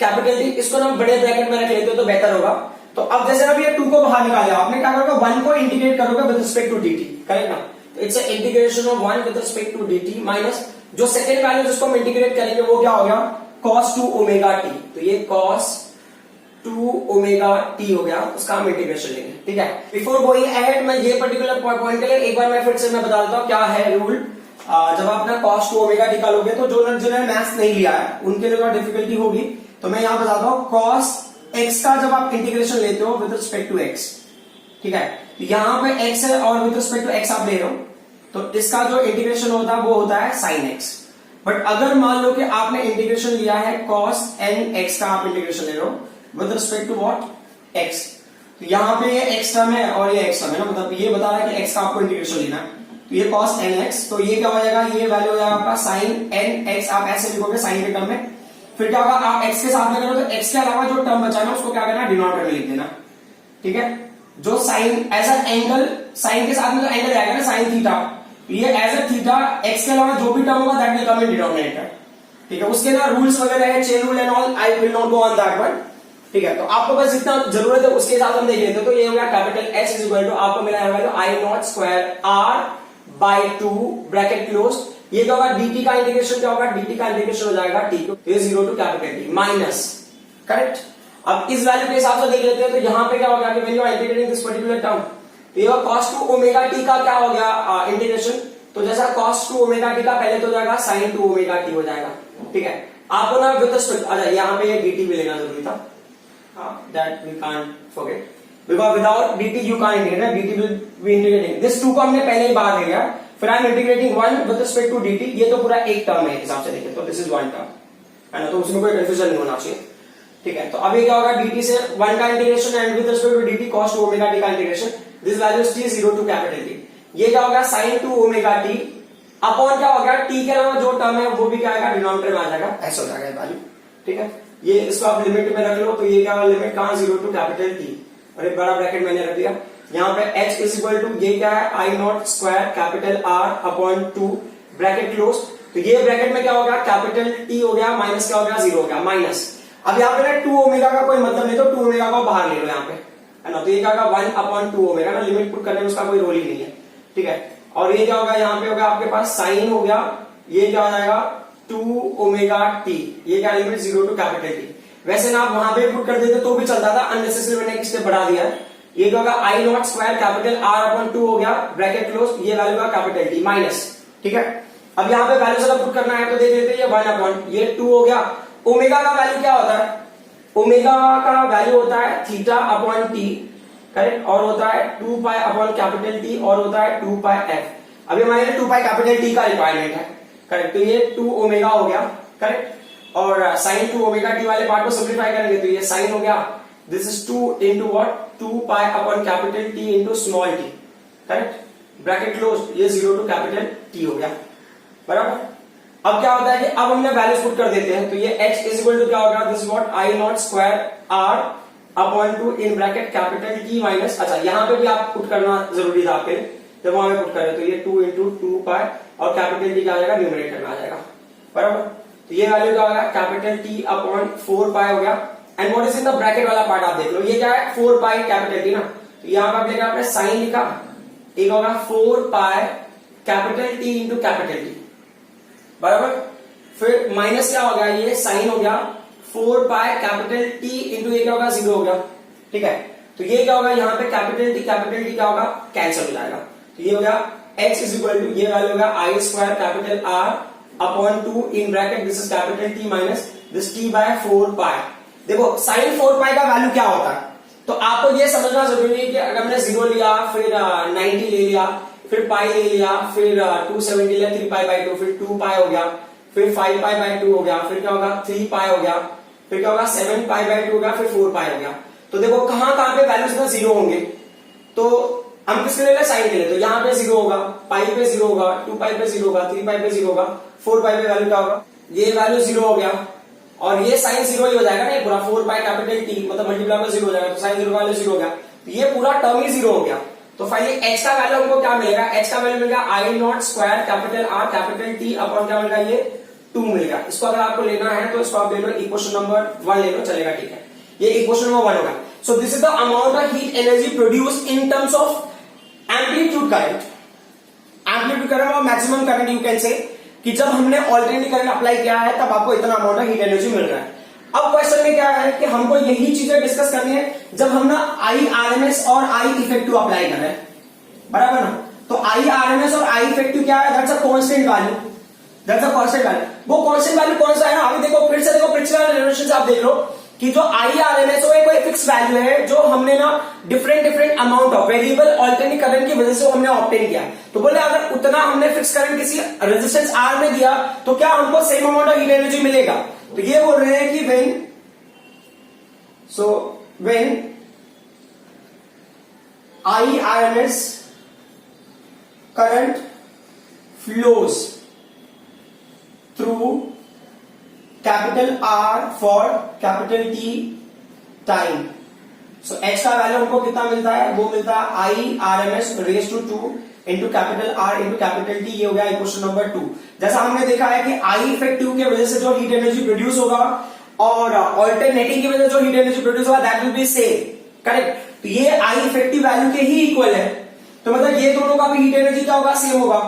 capital T, इसको ना बड़े bracket में रख लेते हो तो बेहतर होगा। तो अब जैसे अभी ये 2 को बाहर निकाल लिया आपने, क्या करोगे, 1 को इंटीग्रेट करोगे with respect to dt, correct ना। तो it's a integration of 1 with respect to dt minus जो सेकंड वैल्यू जिसको हम इंटीग्रेट करेंगे वो क्या हो गया, cos 2 ओमेगा t, तो ये cos 2 ओमेगा t हो गया, उसका हम इंटीग्रेशन लेंगे, ठीक है। बिफोर गोइंग अहेड मैं ये पर्टिकुलर पॉइंट के लिए एक बार मैं फिर से मैं बता देता हूं क्या है रूल। जब आप ना cos 2 ओमेगा t का लोगे तो जो जिन्होंने मैथ्स नहीं लिया है उनके लिए थोड़ा डिफिकल्टी होगी, तो मैं यहां बताता हूं cos x का जब आप इंटीग्रेशन लेते हो विद रिस्पेक्ट टू x, ठीक है, यहां पे x है और विद रिस्पेक्ट टू x आप ले रहे हो, तो इसका जो इंटीग्रेशन होता है वो होता है sin x। बट अगर मान लो कि आपने इंटीग्रेशन लिया है cos nx का, आप इंटीग्रेशन ले रहे हो with respect to what, x, तो यहां पे ये x टर्म है और ये x टर्म है ना, मतलब ये बता रहा है कि x का आपको इंटीग्रेशन लेना है, तो ये cos nx, तो ये क्या हो जाएगा, ये वैल्यू हो जाएगा आपका sin nx, आप ऐसे लिखोगे साइन के टर्म में, फिर क्या होगा, आप x के साथ में करो तो x के अलावा जो टर्म बचा है उसको क्या करना है, डिनोमिनेटर में लिख देना, ठीक है। जो sine as a angle, sine के साथ में जो एंगल आएगा ना साइन थीटा, ये एज अ थीटा x के अलावा जो भी टर्म होगा that will come in denominator, ठीक है। उसके ना रूल्स वगैरह है, chain rule and all, I will not go on that one, ठीक है। तो आपको बस जितना जरूरत है उसके हिसाब से हम देख लेते हैं। तो ये हो गया capital H is equal to, आपको मिला है value I not square r by 2 bracket close, ये क्या होगा, dt का इंटीग्रेशन क्या होगा, dt का इंटीग्रेशन हो जाएगा t, तो ये 0 to capital T minus, correct. अब इस वैल्यू के हिसाब से देख लेते हैं, तो यहां पे क्या होगा कि when you are integrating this particular term, तो ये cos 2 ओमेगा t का क्या हो गया इंटीग्रेशन, तो जैसा cos 2 ओमेगा t का पहले तो हो जाएगा sin 2 ओमेगा t हो जाएगा, ठीक है। आपको ना विद रिस्पेक्ट, अच्छा यहां पे ये dt भी लेना जरूरी था, that we can't forget, because without dt you can't integrate, dt will be integrating this 2 को हमने पहले ही बाहर ले लिया, फिर I am integrating 1 with respect to dt, ये तो पूरा एक टर्म है हिसाब से देखें तो दिस इज वन टर्म है ना, तो उसमें कोई कंफ्यूजन नहीं होना चाहिए, ठीक है। तो अब ये क्या होगा, dt से 1 का integration and with respect to dt cos 2 omega t का integration, this value is t 0 to capital T, ये क्या होगा sin 2 ओमेगा t अपॉन क्या होगा, t के अलावा जो टर्म है वो भी क्या आएगा, डिनोमिनेटर में आ जाएगा, ऐसा हो जाएगा वैल्यू, ठीक है। ये इसको आप लिमिट में रख लो, तो ये क्या लिमिट कहां, 0 टू कैपिटल T, और एक बड़ा ब्रैकेट मैंने रख दिया, यहाँ पे h इज इक्वल टू, ये क्या है, I not square capital R upon 2 bracket close, तो ये ब्रैकेट में क्या हो गया, कैपिटल T हो गया माइनस क्या हो गया, 0 हो गया माइनस। अब यहाँ पे ना 2 ओमेगा का कोई मतलब नहीं, तो 2 ओमेगा को बाहर ले लो यहाँ पे, है ना, तो ये क्या होगा 1 अपॉन 2 ओमेगा ना, लिमिट पुट करने में उसका कोई रोल ही नहीं है, ठीक है। और ये क्या होगा, यहाँ पे होगा आपके पास साइन हो गया, ये क्या हो जाएगा 2 ओमेगा t, ये क्या लिमिट 0 टू कैपिटल T, वैसे ना आप वहां पे पुट कर देते तो भी चलता था, अननेसेसरी मैंने एक स्टेप बढ़ा दिया है, ये क्या होगा I not square capital R upon 2 हो गया ब्रैकेट क्लोज, ये वैल्यू का कैपिटल T माइनस, ठीक है। अब यहाँ पे वैल्यू ज्यादा पुट करना है तो देख लेते हैं, ये 1 अपॉन ये 2 हो गया, ओमेगा का वैल्यू क्या होता है, ओमेगा का वैल्यू होता है थीटा अपॉन t, करेक्ट, और होता है 2 पाई अपॉन कैपिटल T, और होता है 2 पाई f। अभी हमारे लिए 2 पाई कैपिटल टी का रिक्वायरमेंट है, करेक्ट। तो ये 2 ओमेगा हो गया, करेक्ट। और साइन 2 ओमेगा टी वाले पार्ट को सिंप्लीफाई करेंगे तो ये साइन हो गया, this is 2 into what 2 pi upon capital T into small T, correct, bracket close, ये 0 टू कैपिटल टी हो गया, बराबर। अब क्या होता है कि अब हमने वैल्यूज पुट कर देते हैं, तो ये h इज इक्वल टू क्या होगा, this what I not square r upon 2 in bracket capital T minus, अच्छा यहाँ पे भी आप पुट करना जरूरी था आपके लिए, जब वहां पे पुट करें तो ये 2 इंटू 2 पाई और कैपिटल T क्या आ जाएगा, न्यूमरेटर में आ जाएगा, बराबर। तो ये वैल्यू क्या होगा, कैपिटल T अपॉन 4 पाई हो गया, and what is in the bracket वाला पार्ट आप देख लो, ये क्या है 4 पाई कैपिटल T ना, तो यहाँ पे आप लिखा आपने साइन लिखा, एक होगा 4 pi capital T into capital T, बराबर। फिर माइनस क्या हो गया, ये साइन हो गया 4 पाई कैपिटल टी इंटू ये क्या होगा 0 हो गया, ठीक है। तो ये क्या होगा, यहाँ पे कैपिटल टी क्या होगा, कैंसिल हो जाएगा, तो ये हो गया h इज इक्वल टू ये वैल्यू होगा I square capital r upon 2 in bracket this is capital T minus this T by 4 pi. देखो साइन 4 पाई का वैल्यू क्या होता है, तो आपको ये समझना जरूरी है कि अगर हमने 0 लिया, फिर 90 ले लिया, फिर पाई ले लिया, फिर 270 लिया, 3 पाई बाई 2, फिर 2 पाई हो गया, फिर 5 पाई बाई 2 हो गया, फिर क्या होगा 3 पाई हो गया, फिर क्या होगा 7 पाई बाई 2 हो गया, फिर 4 पाई हो गया। तो देखो कहां कहां पे वैल्यूज में 0 होंगे, तो हम किसके ले साइन के लिए, तो यहाँ पे 0 होगा, पाई पे 0 होगा, 2 पाई पे 0 होगा, 3 पाई पे 0 होगा, 4 पाई पे वैल्यू क्या होगा, ये वैल्यू 0 हो गया, और ये साइन 0 ही हो जाएगा ना, ये पूरा 4 पाई कैपिटल टी मतलब मल्टीप्लाई में 0 हो जाएगा, तो साइन 0 का वैल्यू 0 हो गया, तो ये पूरा टर्म ही 0 हो गया। तो फाइनली h का वैल्यू हमको क्या मिलेगा, h का वैल्यू मिलेगा I not square capital r capital t upon क्या मिलेगा, ये 2 मिलेगा। इसको अगर आपको लेना है तो इसको आप ले लो, इक्वेशन नंबर 1 ले लो, चलेगा, ठीक है। ये इक्वेशन नंबर 1 होगा। So this is the amount of heat energy produced in terms of amplitude current, amplitude current और maximum current you can say, कि जब हमने ऑल्टरनेटिंग करंट अप्लाई किया है तब आपको इतना अमाउंट ऑफ हीट एनर्जी मिल रहा है। अब क्वेश्चन में क्या है कि हमको यही चीजें डिस्कस करनी है जब हम ना आई आरएमएस और आई इफेक्टिव अप्लाई कर रहे हैं, बराबर ना। तो आई आरएमएस और आई इफेक्टिव क्या है, that's a constant value, that's a constant value. वो कांस्टेंट वैल्यू कौन सा है ना, अभी देखो फिर से देखो पिछले रिलेशन से आप देख लो कि जो आई आरएमएस वो कोई फिक्स वैल्यू है जो हमने ना different amount of variable alternating current की वजह से हमने ऑब्टेन किया। तो बोले अगर उतना हमने फिक्स करंट किसी रेजिस्टेंस आर में दिया तो क्या हमको same amount of heat energy मिलेगा। तो ये बोल रहे हैं कि when I RMS current flows through capital R for capital T time, so h का वैल्यू हमको कितना मिलता है, वो मिलता है I RMS raise to 2 into capital R into capital T। ये हो गया इक्वेशन नंबर 2। जैसा हमने देखा है कि आई इफेक्टिव की वजह से जो हीट एनर्जी प्रोड्यूस होगा और ऑल्टरनेटिंग की वजह से जो हीट एनर्जी प्रोड्यूस होगा that will B same, correct. तो ये आई इफेक्टिव वैल्यू के ही इक्वल है, तो मतलब ये दोनों का भी हीट एनर्जी क्या होगा, सेम होगा।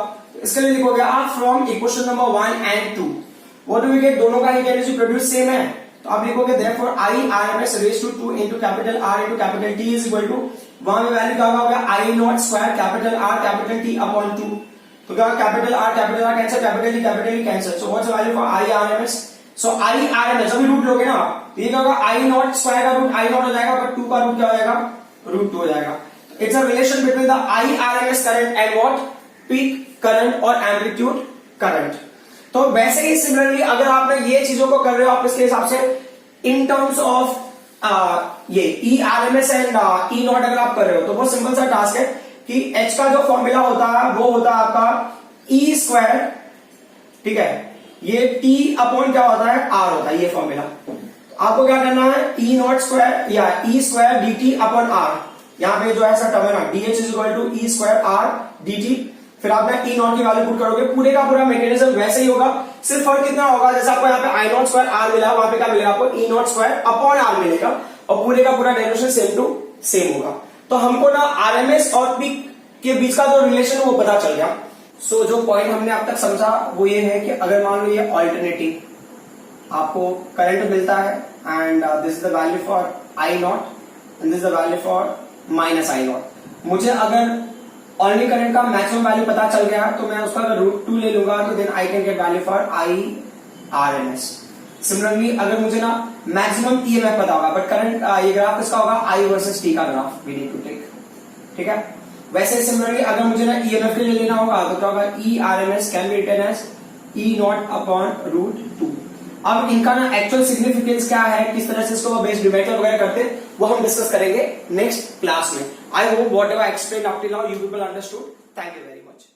इसके लिए लिखोगे आप from equation number 1 and 2 what do we get, दोनों का हीट एनर्जी प्रोड्यूस सेम है, तो आप लिखोगे therefore I RMS raise to 2 into capital R into capital T is equal to, वहां पे वैल्यू क्या होगा I not square capital R capital T upon 2, तो क्या capital R cancel, capital E cancel, so what's the value for I RMS, so I RMS अभी root लोगे ना आप, तो ये क्या होगा आई नॉट स्क्वायर का रूट आई नॉट हो जाएगा, पर 2 का रूट क्या हो जाएगा, रूट 2 हो जाएगा। It's a relation between the I RMS current and what, peak current और एम्पलीट्यूड करंट। तो वैसे ही सिमिलरली अगर आपने ये चीजों को कर रहे हो आप इसके हिसाब से इन टर्म्स ऑफ ये ई आरएमएस एंड ई नॉट अगर आप कर रहे हो तो बहुत सिंपल सा टास्क है कि एच का जो फॉर्मूला होता है वो होता है आपका ई स्क्वायर, ठीक है, ये टी अपॉन क्या होता है, आर होता है ये फॉर्मूला। आपको क्या करना है, ई नॉट स्क्वायर या E square D T upon R, यहाँ पे जो ऐसा टर्म है ना D H is equal to E square R D T, फिर आप ई नॉट की वैल्यू पुट करोगे, पूरे का पूरा मैकेनिज्म वैसे ही होगा, सिर्फ फर्क कितना होगा, जैसे आपको यहाँ पे आई नॉट स्क्वायर आर मिला वहां पे क्या मिलेगा आपको ई नॉट स्क्वायर अपॉन आर मिलेगा, और पूरे का पूरा डेरिवेशन सेम टू सेम होगा। तो हमको ना आरएमएस और पीक के बीच का जो रिलेशन है वो पता चल गया। सो जो पॉइंट हमने अब तक समझा वो ये है कि अगर मान लो ये ऑल्टरनेटिव आपको करंट मिलता है and this is the value for I not and this is the value for minus I not, मुझे अगर ऑल्टरनेटिव करंट का मैक्सिमम वैल्यू पता चल गया तो मैं उसका अगर रूट 2 ले लूंगा तो then I can get value for I RMS. Similarly अगर मुझे ना मैक्सिमम ईएमएफ पता होगा बट करंट ये ग्राफ किसका होगा, आई वर्सेस टी का graph we need to take, ठीक है। वैसे सिमिलरली अगर मुझे ना ईएमएफ के लिए लेना होगा तो क्या होगा, E R M S can be written as E naught upon root 2। अब इनका ना एक्चुअल सिग्निफिकेंस क्या है, किस तरह से इसको बेस न्यूमेरिकल वगैरह करते हैं, वो हम डिस्कस करेंगे नेक्स्ट क्लास में। I hope what ever explain up till now you people understood. Thank you very much.